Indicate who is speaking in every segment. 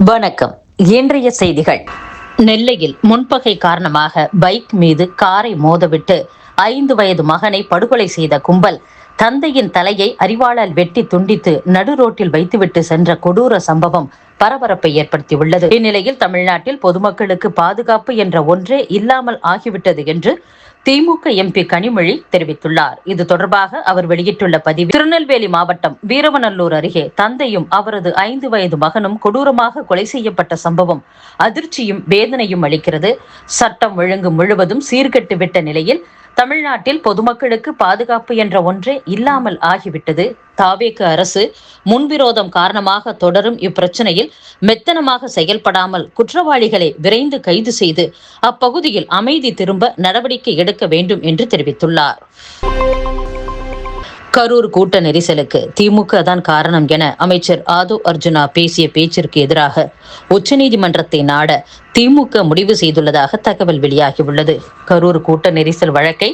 Speaker 1: வணக்கம். இன்றைய செய்திகள். நெல்லையில் முன்பகை காரணமாக பைக் மீது காரை மோதவிட்டு 5 வயது மகனை படுகொலை செய்த கும்பல் தந்தையின் தலையை அரிவாளால் வெட்டி துண்டித்து நடு ரோட்டில் வைத்துவிட்டு சென்ற கொடூர சம்பவம் பரபரப்பை ஏற்படுத்தியுள்ளது. இந்நிலையில் தமிழ்நாட்டில் பொதுமக்களுக்கு பாதுகாப்பு என்ற ஒன்றே இல்லாமல் ஆகிவிட்டது என்று திமுக எம்பி கனிமொழி தெரிவித்துள்ளார். இது தொடர்பாக அவர் வெளியிட்டுள்ள பதிவில், திருநெல்வேலி மாவட்டம் வீரவநல்லூர் அருகே தந்தையும் அவரது 5 வயது மகனும் கொடூரமாக கொலை செய்யப்பட்ட சம்பவம் அதிர்ச்சியும் வேதனையும் அளிக்கிறது. சட்டம் ஒழுங்கு முழுவதும் சீர்கெட்டு விட்ட நிலையில் தமிழ்நாட்டில் பொதுமக்களுக்கு பாதுகாப்பு என்ற ஒன்றே இல்லாமல் ஆகிவிட்டது. தாவேக அரசு முன்விரோதம் காரணமாக தொடரும் இப்பிரச்சனையில் மெத்தனமாக செயல்படாமல் குற்றவாளிகளை விரைந்து கைது செய்து அப்பகுதியில் அமைதி திரும்ப நடவடிக்கை எடுக்க வேண்டும் என்று தெரிவித்துள்ளார். கரூர் கூட்ட நெரிசலுக்கு திமுக தான் காரணம் என அமைச்சர் ஆதவ் அர்ஜுனா பேசிய பேச்சிற்கு எதிராக உச்சநீதிமன்றத்தை நாட திமுக முடிவு செய்துள்ளதாக தகவல் வெளியாகியுள்ளது. கரூர் கூட்ட நெரிசல் வழக்கை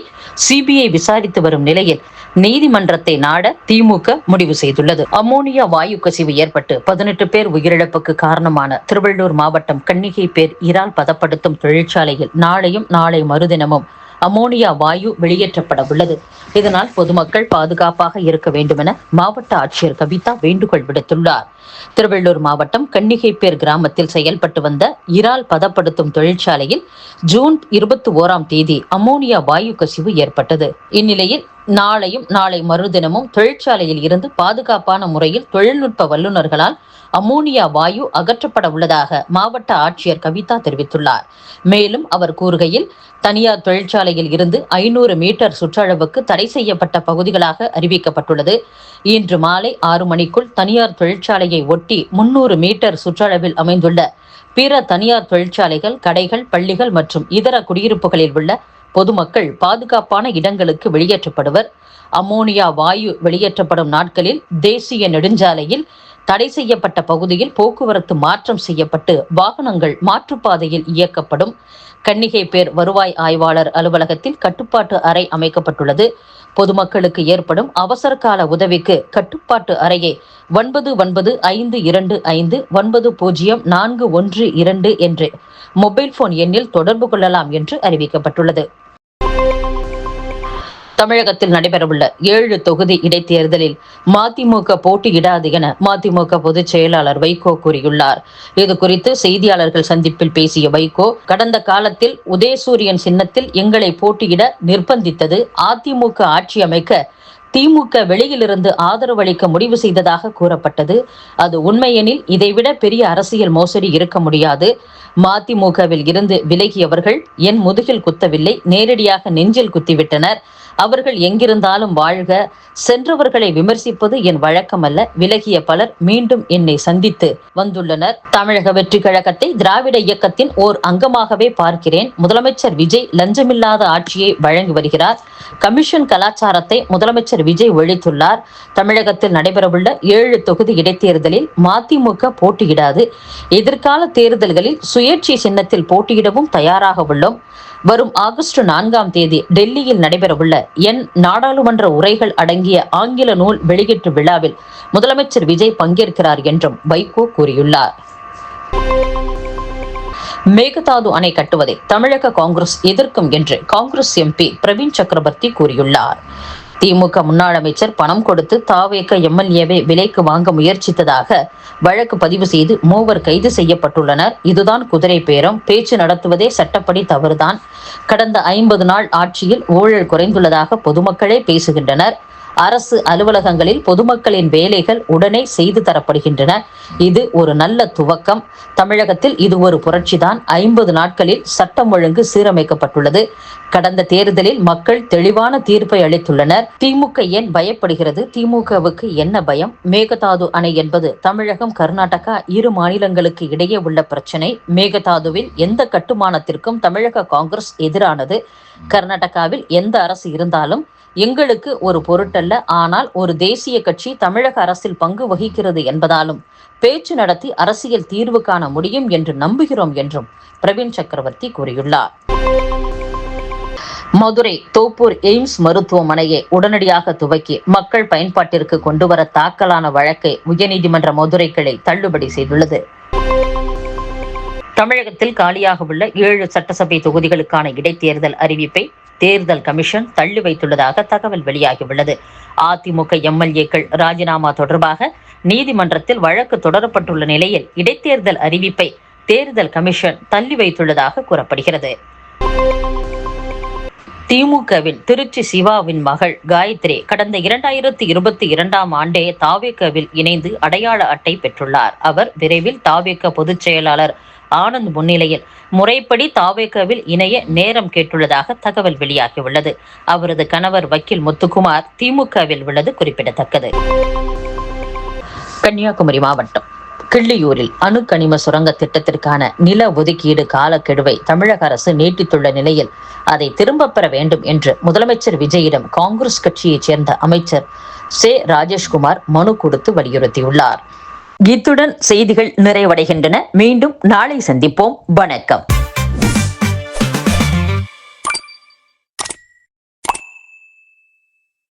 Speaker 1: சிபிஐ விசாரித்து வரும் நிலையில் நீதிமன்றத்தை நாட திமுக முடிவு செய்துள்ளது. அமோனியா வாயு கசிவு ஏற்பட்டு 18 பேர் உயிரிழப்புக்கு காரணமான திருவள்ளூர் மாவட்டம் கன்னிகைப்பேர் இறால் பதப்படுத்தும் தொழிற்சாலையில் நாளையும் நாளை மறுதினமும் அமோனியா வாயு வெளியேற்றப்பட உள்ளது. இதனால் பொதுமக்கள் பாதுகாப்பாக இருக்க வேண்டும் என மாவட்ட ஆட்சியர் கவிதா வேண்டுகோள் விடுத்துள்ளார். திருவள்ளூர் மாவட்டம் கன்னிகைப்பேர் கிராமத்தில் செயல்பட்டு வந்த இறால் பதப்படுத்தும் தொழிற்சாலையில் ஜூன் 21ஆம் தேதி அமோனியா வாயு கசிவு ஏற்பட்டது. இந்நிலையில் நாளையும் நாளை மறுதினமும் தொழிற்சாலையில் இருந்து பாதுகாப்பான முறையில் தொழில்நுட்ப வல்லுநர்களால் அமோனியா வாயு அகற்றப்பட உள்ளதாக மாவட்ட ஆட்சியர் கவிதா தெரிவித்துள்ளார். மேலும் அவர் கூறுகையில், தனியார் தொழிற்சாலையில் இருந்து 500 மீட்டர் சுற்றளவுக்கு தடை செய்யப்பட்ட பகுதிகளாக அறிவிக்கப்பட்டுள்ளது. இன்று மாலை 6 மணிக்குள் தனியார் தொழிற்சாலையை ஒட்டி 300 மீட்டர் சுற்றளவில் அமைந்துள்ள பிற தனியார் தொழிற்சாலைகள், கடைகள், பள்ளிகள் மற்றும் இதர குடியிருப்புகளில் உள்ள பொதுமக்கள் பாதுகாப்பான இடங்களுக்கு வெளியேற்றப்படுவர். அமோனியா வாயு வெளியேற்றப்படும் நாட்களில் தேசிய நெடுஞ்சாலையில் தடை செய்யப்பட்ட பகுதியில் போக்குவரத்து மாற்றம் செய்யப்பட்டு வாகனங்கள் மாற்றுப்பாதையில் இயக்கப்படும். கன்னிகைப்பேர் வருவாய் ஆய்வாளர் அலுவலகத்தில் கட்டுப்பாட்டு அறை அமைக்கப்பட்டுள்ளது. பொதுமக்களுக்கு ஏற்படும் அவசர கால உதவிக்கு கட்டுப்பாட்டு அறையை 9925590412 என்ற மொபைல் போன் எண்ணில் தொடர்பு கொள்ளலாம் என்று அறிவிக்கப்பட்டுள்ளது. தமிழகத்தில் நடைபெறவுள்ள 7 தொகுதி இடைத்தேர்தலில் மதிமுக போட்டியிடாது என மதிமுக பொதுச் செயலாளர் வைகோ கூறியுள்ளார். இது குறித்து செய்தியாளர்கள் சந்திப்பில் பேசிய வைகோ, கடந்த காலத்தில் உதயசூரியன் சின்னத்தில் எங்களை போட்டியிட நிர்பந்தித்தது அதிமுக ஆட்சி அமைக்க திமுக வெளியிலிருந்து ஆதரவு அளிக்க முடிவு செய்ததாக கூறப்பட்டது. அது உண்மையெனில் இதைவிட பெரிய அரசியல் மோசடி இருக்க முடியாது. மதிமுகவில் இருந்து விலகியவர்கள் என் முதுகில் குத்தவில்லை, நேரடியாக நெஞ்சில் குத்திவிட்டனர். அவர்கள் எங்கிருந்தாலும் வாழ்க. சென்றவர்களை விமர்சிப்பது என் வழக்கமல்ல. விலகிய பலர் மீண்டும் என்னை சந்தித்து வந்துள்ளனர். தமிழக வெற்றி கழகத்தை திராவிட இயக்கத்தின் ஓர் அங்கமாகவே பார்க்கிறேன். முதலமைச்சர் விஜய் லஞ்சமில்லாத ஆட்சியை வழங்கி வருகிறார். கமிஷன் கலாச்சாரத்தை முதலமைச்சர் விஜய் ஒழித்துள்ளார். தமிழகத்தில் நடைபெறவுள்ள 7 தொகுதி இடைத்தேர்தலில் மதிமுக போட்டியிடாது. எதிர்கால தேர்தல்களில் சுயேட்சை சின்னத்தில் போட்டியிடவும் தயாராக உள்ளோம். வரும் ஆகஸ்ட் 4ஆம் தேதி டெல்லியில் நடைபெறவுள்ள என் நாடாளுமன்ற உரைகள் அடங்கிய ஆங்கில நூல் வெளியீட்டு விழாவில் முதலமைச்சர் விஜய் பங்கேற்கிறார் என்றும் வைகோ கூறியுள்ளார். மேகதாது அணை கட்டுவதை தமிழக காங்கிரஸ் எதிர்க்கும் என்று காங்கிரஸ் எம்பி பிரவீன் சக்கரவர்த்தி கூறியுள்ளார். திமுக முன்னாள் அமைச்சர் பணம் கொடுத்து தாவேக எம்எல்ஏவை விலைக்கு வாங்க முயற்சித்ததாக வழக்கு பதிவு செய்து 3 கைது செய்யப்பட்டுள்ளனர். இதுதான் குதிரை பேரம். பேச்சு நடத்துவதே சட்டப்படி தவறுதான். கடந்த 50 நாள் ஆட்சியில் ஊழல் குறைந்துள்ளதாக பொதுமக்களே பேசுகின்றனர். அரசு அலுவலகங்களில் பொதுமக்களின் வேலைகள் உடனே செய்து தரப்படுகின்றன. இது ஒரு நல்ல துவக்கம். தமிழகத்தில் இது ஒரு புரட்சிதான். 50 நாட்களில் சட்டம் ஒழுங்கு சீரமைக்கப்பட்டுள்ளது. கடந்த தேர்தலில் மக்கள் தெளிவான தீர்ப்பை அளித்துள்ளனர். திமுக ஏன் பயப்படுகிறது? திமுகவுக்கு என்ன பயம்? மேகதாது அணை என்பது தமிழகம், கர்நாடகா 2 மாநிலங்களுக்கு இடையே உள்ள பிரச்சனை. மேகதாதுவில் எந்த கட்டுமானத்திற்கும் தமிழக காங்கிரஸ் எதிரானது. கர்நாடகாவில் எந்த அரசு இருந்தாலும் எங்களுக்கு ஒரு பொருட்டல்ல. ஆனால் ஒரு தேசிய கட்சி தமிழக அரசில் பங்கு வகிக்கிறது என்பதாலும் பேச்சு நடத்தி அரசியல் தீர்வு காண முடியும் என்று நம்புகிறோம் என்றும் பிரவீன் சக்கரவர்த்தி கூறியுள்ளார். மதுரை தோப்பூர் எய்ம்ஸ் மருத்துவமனையை உடனடியாக துவக்கி மக்கள் பயன்பாட்டிற்கு கொண்டுவர தாக்கலான வழக்கை உயர்நீதிமன்ற மதுரை கிளை தள்ளுபடி செய்துள்ளது. தமிழகத்தில் காலியாக உள்ள 7 சட்டசபை தொகுதிகளுக்கான இடைத்தேர்தல் அறிவிப்பை தேர்தல் கமிஷன் தள்ளி வைத்துள்ளதாக தகவல் வெளியாகியுள்ளது. அதிமுக எம்எல்ஏக்கள் ராஜினாமா தொடர்பாக நீதிமன்றத்தில் வழக்கு தொடரப்பட்டுள்ள நிலையில் இடைத்தேர்தல் அறிவிப்பை தேர்தல் கமிஷன் தள்ளி வைத்துள்ளதாக கூறப்படுகிறது. திமுகவில் திருச்சி சிவாவின் மகள் காயத்ரி கடந்த 2022ஆம் ஆண்டே தாவேகவில் இணைந்து அடையாள அட்டை பெற்றுள்ளார். அவர் விரைவில் தாவேக பொதுச் செயலாளர் ஆனந்த் முன்னிலையில் முறைப்படி தாவேகவில் இணைய நேரம் கேட்டுள்ளதாக தகவல் வெளியாகியுள்ளது. அவரது கணவர் வக்கீல் முத்துக்குமார் திமுகவில் உள்ளது குறிப்பிடத்தக்கது. கன்னியாகுமரி மாவட்டம் கிள்ளியூரில் அணுக்கனிம சுரங்க திட்டத்திற்கான நில ஒதுக்கீடு காலக்கெடுவை தமிழக அரசு நீட்டித்துள்ள நிலையில் அதை திரும்பப் பெற வேண்டும் என்று முதலமைச்சர் விஜயிடம் காங்கிரஸ் கட்சியைச் சேர்ந்த அமைச்சர் சே ராஜேஷ்குமார் மனு கொடுத்து வலியுறுத்தியுள்ளார். இத்துடன் செய்திகள் நிறைவடைகின்றன. மீண்டும் நாளை சந்திப்போம். வணக்கம்.